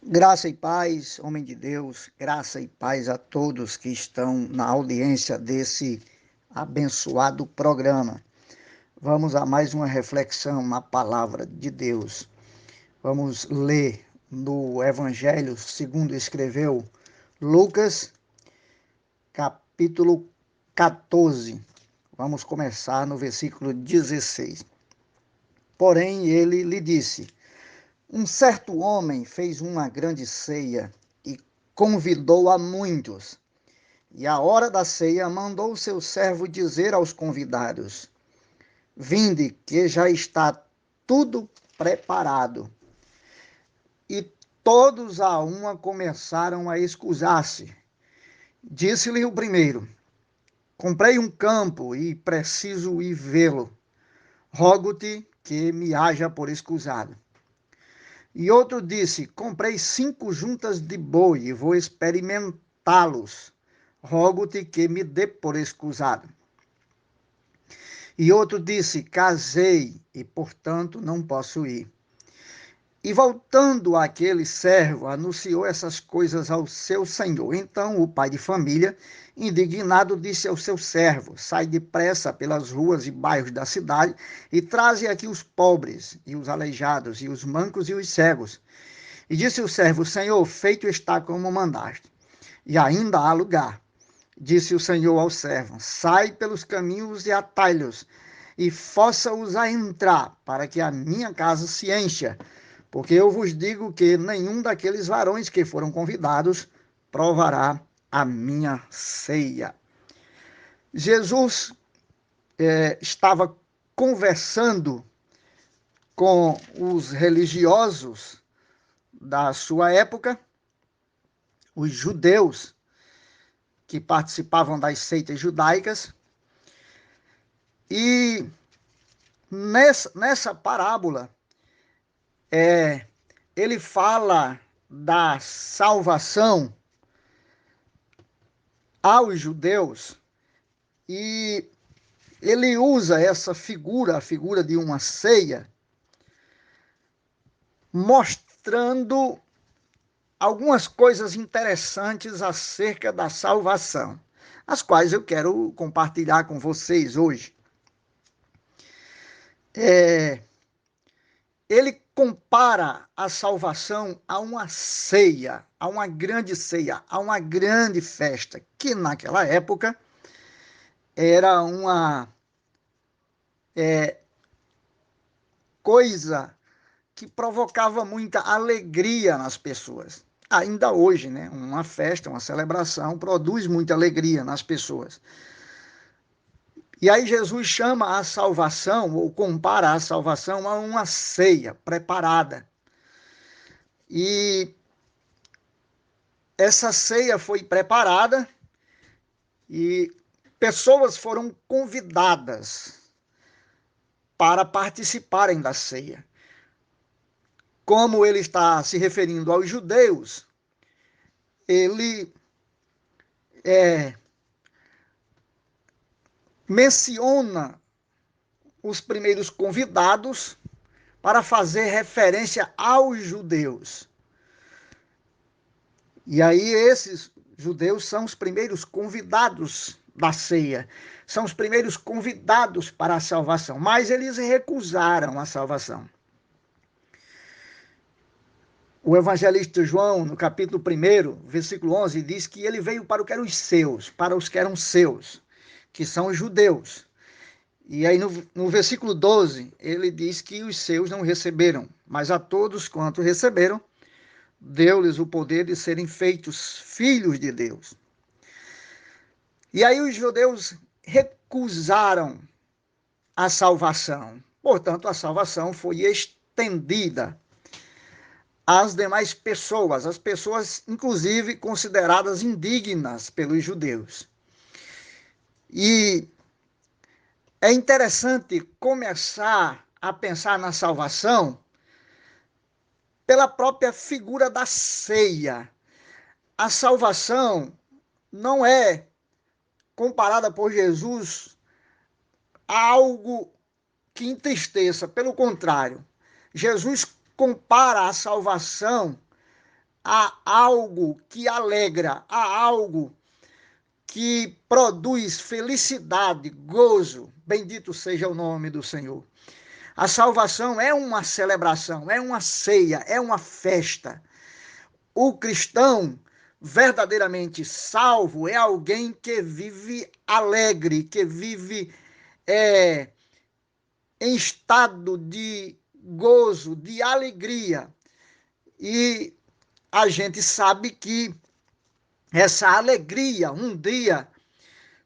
Graça e paz, homem de Deus, graça e paz a todos que estão na audiência desse abençoado programa. Vamos a mais uma reflexão na palavra de Deus. Vamos ler no Evangelho segundo escreveu Lucas, capítulo 14. Vamos começar no versículo 16. Porém, ele lhe disse: Um certo homem fez uma grande ceia e convidou a muitos. E à hora da ceia mandou seu servo dizer aos convidados: Vinde, que já está tudo preparado. E todos a uma começaram a escusar-se. Disse-lhe o primeiro: Comprei um campo e preciso ir vê-lo. Rogo-te que me haja por escusado. E outro disse: Comprei 5 juntas de boi e vou experimentá-los. Rogo-te que me dê por escusado. E outro disse: Casei e, portanto, não posso ir. E voltando aquele servo, anunciou essas coisas ao seu senhor. Então o pai de família, indignado, disse ao seu servo: Sai depressa pelas ruas e bairros da cidade e traze aqui os pobres, e os aleijados, e os mancos e os cegos. E disse o servo: Senhor, feito está como mandaste, e ainda há lugar. Disse o Senhor ao servo: Sai pelos caminhos e atalhos, e força-os a entrar, para que a minha casa se encha. Porque eu vos digo que nenhum daqueles varões que foram convidados provará a minha ceia. Jesus estava conversando com os religiosos da sua época, os judeus que participavam das seitas judaicas, e nessa parábola ele fala da salvação aos judeus, e ele usa essa figura, a figura de uma ceia, mostrando algumas coisas interessantes acerca da salvação, as quais eu quero compartilhar com vocês hoje. Ele compara a salvação a uma ceia, a uma grande ceia, a uma grande festa, que naquela época era uma coisa que provocava muita alegria nas pessoas. Ainda hoje, né? Uma festa, uma celebração produz muita alegria nas pessoas. E aí Jesus chama a salvação, ou compara a salvação a uma ceia preparada. E essa ceia foi preparada e pessoas foram convidadas para participarem da ceia. Como ele está se referindo aos judeus, ele menciona os primeiros convidados para fazer referência aos judeus. E aí esses judeus são os primeiros convidados da ceia, são os primeiros convidados para a salvação, mas eles recusaram a salvação. O evangelista João, no capítulo 1, versículo 11, diz que ele veio para o que eram os seus, para os que eram seus, que são os judeus. E aí no versículo 12, ele diz que os seus não receberam, mas a todos quanto receberam, deu-lhes o poder de serem feitos filhos de Deus. E aí os judeus recusaram a salvação. Portanto, a salvação foi estendida às demais pessoas, as pessoas, inclusive, consideradas indignas pelos judeus. E é interessante começar a pensar na salvação pela própria figura da ceia. A salvação não é comparada por Jesus a algo que entristeça, pelo contrário, Jesus compara a salvação há algo que alegra, há algo que produz felicidade, gozo. Bendito seja o nome do Senhor. A salvação é uma celebração, é uma ceia, é uma festa. O cristão verdadeiramente salvo é alguém que vive alegre, que vive em estado de gozo, de alegria. E a gente sabe que essa alegria um dia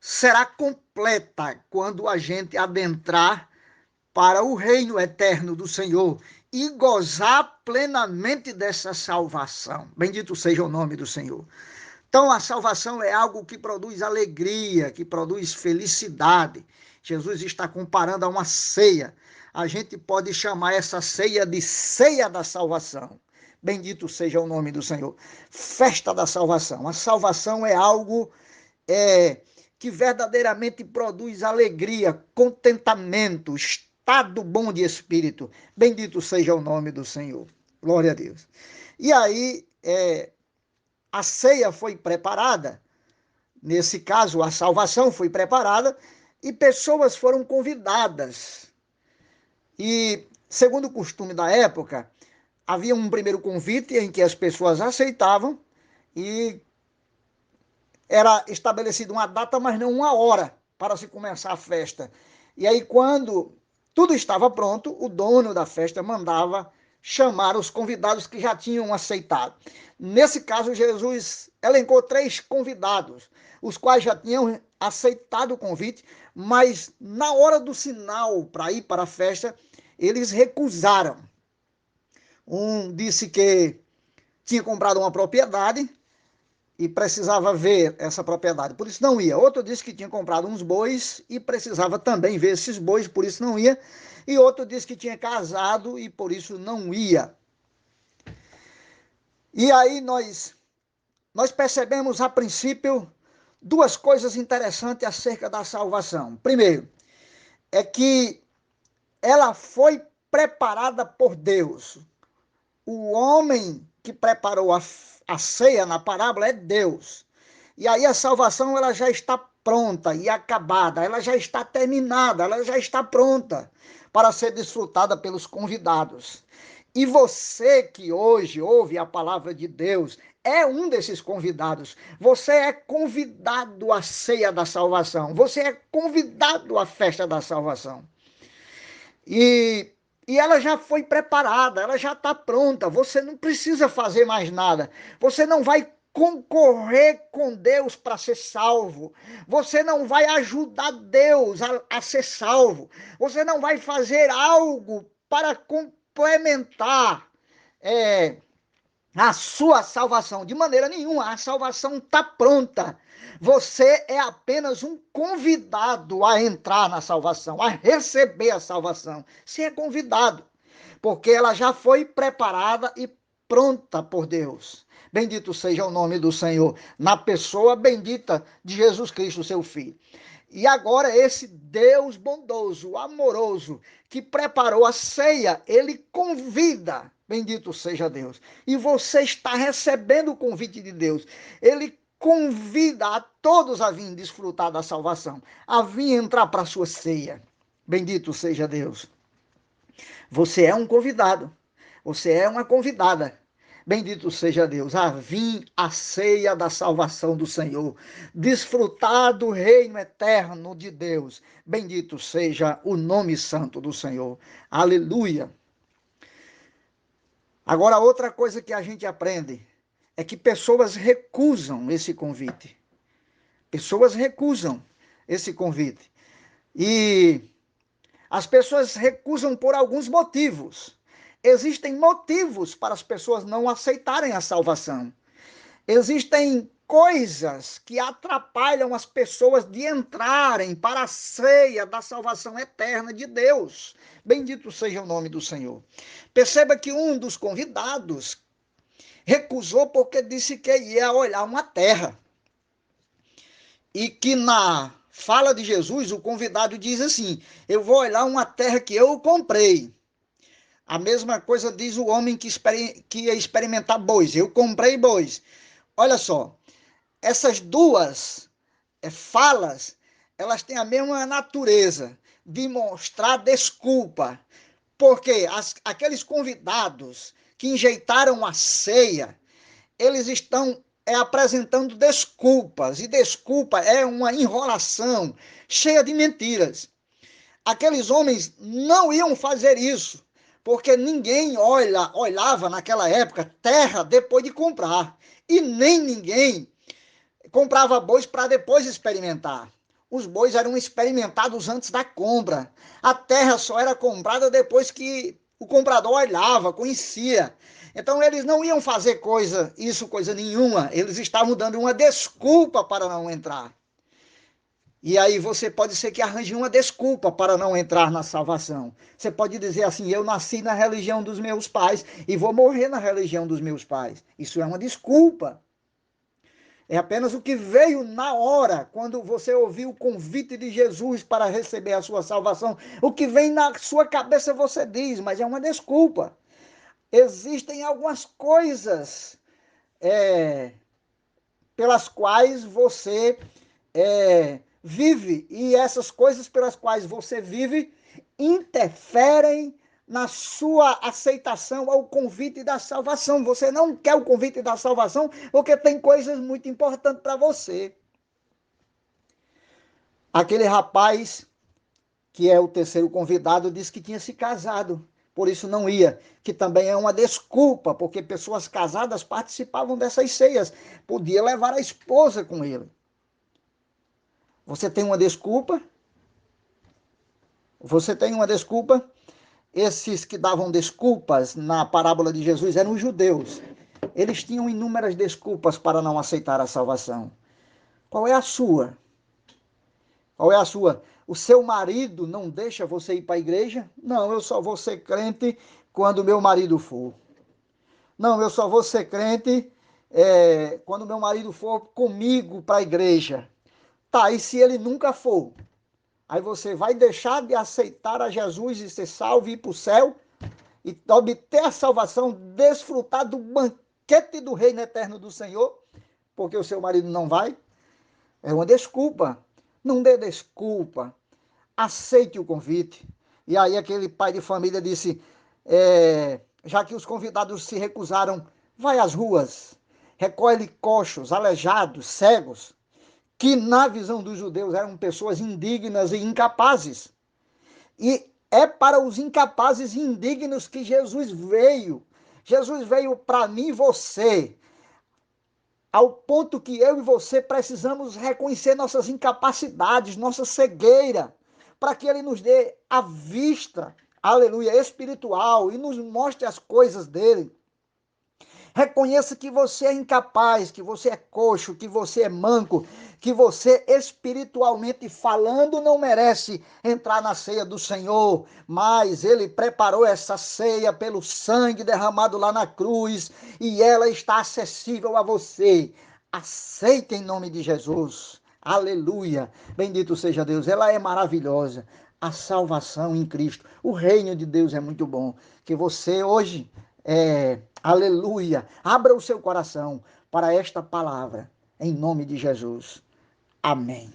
será completa quando a gente adentrar para o reino eterno do Senhor e gozar plenamente dessa salvação. Bendito seja o nome do Senhor. Então, a salvação é algo que produz alegria, que produz felicidade. Jesus está comparando a uma ceia. A gente pode chamar essa ceia de ceia da salvação. Bendito seja o nome do Senhor. Festa da salvação. A salvação é algo que verdadeiramente produz alegria, contentamento, estado bom de espírito. Bendito seja o nome do Senhor. Glória a Deus. E aí, a ceia foi preparada, nesse caso, a salvação foi preparada, e pessoas foram convidadas. E, segundo o costume da época, havia um primeiro convite em que as pessoas aceitavam e era estabelecida uma data, mas não uma hora para se começar a festa. E aí, quando tudo estava pronto, o dono da festa mandava chamar os convidados que já tinham aceitado. Nesse caso, Jesus elencou 3 convidados, os quais já tinham aceitado o convite, mas na hora do sinal para ir para a festa, eles recusaram. Um disse que tinha comprado uma propriedade e precisava ver essa propriedade, por isso não ia. Outro disse que tinha comprado uns bois e precisava também ver esses bois, por isso não ia. E outro disse que tinha casado e por isso não ia. E aí nós percebemos a princípio 2 coisas interessantes acerca da salvação. Primeiro, é que ela foi preparada por Deus. O homem que preparou a ceia na parábola é Deus. E aí a salvação ela já está pronta e acabada, ela já está terminada, ela já está pronta para ser desfrutada pelos convidados. E você que hoje ouve a palavra de Deus é um desses convidados. Você é convidado à ceia da salvação. Você é convidado à festa da salvação. E ela já foi preparada, ela já está pronta. Você não precisa fazer mais nada. Você não vai concorrer com Deus para ser salvo. Você não vai ajudar Deus a ser salvo. Você não vai fazer algo para complementar a sua salvação. De maneira nenhuma, a salvação está pronta. Você é apenas um convidado a entrar na salvação, a receber a salvação. Você é convidado, porque ela já foi preparada e pronta por Deus. Bendito seja o nome do Senhor, na pessoa bendita de Jesus Cristo, seu Filho. E agora esse Deus bondoso, amoroso, que preparou a ceia, ele convida, bendito seja Deus. E você está recebendo o convite de Deus. Ele convida a todos a vir desfrutar da salvação, a vir entrar para a sua ceia. Bendito seja Deus. Você é um convidado, você é uma convidada. Bendito seja Deus, a vir a ceia da salvação do Senhor, desfrutar do reino eterno de Deus. Bendito seja o nome santo do Senhor. Aleluia. Agora, outra coisa que a gente aprende é que pessoas recusam esse convite. Pessoas recusam esse convite. E as pessoas recusam por alguns motivos. Existem motivos para as pessoas não aceitarem a salvação. Existem coisas que atrapalham as pessoas de entrarem para a ceia da salvação eterna de Deus. Bendito seja o nome do Senhor. Perceba que um dos convidados recusou porque disse que ia olhar uma terra. E que na fala de Jesus, o convidado diz assim: eu vou olhar uma terra que eu comprei. A mesma coisa diz o homem que ia experimentar bois. Eu comprei bois. Olha só, essas duas falas, elas têm a mesma natureza de mostrar desculpa. Porque aqueles convidados que enjeitaram a ceia, eles estão apresentando desculpas. E desculpa é uma enrolação cheia de mentiras. Aqueles homens não iam fazer isso, porque ninguém olhava naquela época terra depois de comprar. E nem ninguém comprava bois para depois experimentar. Os bois eram experimentados antes da compra. A terra só era comprada depois que o comprador olhava, conhecia. Então eles não iam fazer coisa nenhuma. Eles estavam dando uma desculpa para não entrar. E aí você pode ser que arranje uma desculpa para não entrar na salvação. Você pode dizer assim: eu nasci na religião dos meus pais e vou morrer na religião dos meus pais. Isso é uma desculpa. É apenas o que veio na hora, quando você ouviu o convite de Jesus para receber a sua salvação. O que vem na sua cabeça você diz, mas é uma desculpa. Existem algumas coisas pelas quais você vive, e essas coisas pelas quais você vive interferem na sua aceitação ao convite da salvação. Você não quer o convite da salvação porque tem coisas muito importantes para você. Aquele rapaz, que é o terceiro convidado, disse que tinha se casado, por isso não ia, que também é uma desculpa, porque pessoas casadas participavam dessas ceias, podia levar a esposa com ele. Você tem uma desculpa? Você tem uma desculpa? Esses que davam desculpas na parábola de Jesus eram os judeus. Eles tinham inúmeras desculpas para não aceitar a salvação. Qual é a sua? Qual é a sua? O seu marido não deixa você ir para a igreja? Não, eu só vou ser crente quando meu marido for. Não, eu só vou ser crente quando meu marido for comigo para a igreja. Tá, e se ele nunca for? Aí você vai deixar de aceitar a Jesus e ser salvo e ir para o céu e obter a salvação, desfrutar do banquete do reino eterno do Senhor, porque o seu marido não vai? É uma desculpa. Não dê desculpa. Aceite o convite. E aí aquele pai de família disse, já que os convidados se recusaram, vai às ruas, recolhe coxos, aleijados, cegos, que na visão dos judeus eram pessoas indignas e incapazes. E é para os incapazes e indignos que Jesus veio. Jesus veio para mim e você, ao ponto que eu e você precisamos reconhecer nossas incapacidades, nossa cegueira, para que Ele nos dê a vista, aleluia, espiritual e nos mostre as coisas dele. Reconheça que você é incapaz, que você é coxo, que você é manco, que você, espiritualmente falando, não merece entrar na ceia do Senhor, mas Ele preparou essa ceia pelo sangue derramado lá na cruz e ela está acessível a você. Aceite em nome de Jesus. Aleluia. Bendito seja Deus. Ela é maravilhosa. A salvação em Cristo. O reino de Deus é muito bom. Que você hoje aleluia, abra o seu coração para esta palavra, em nome de Jesus. Amém.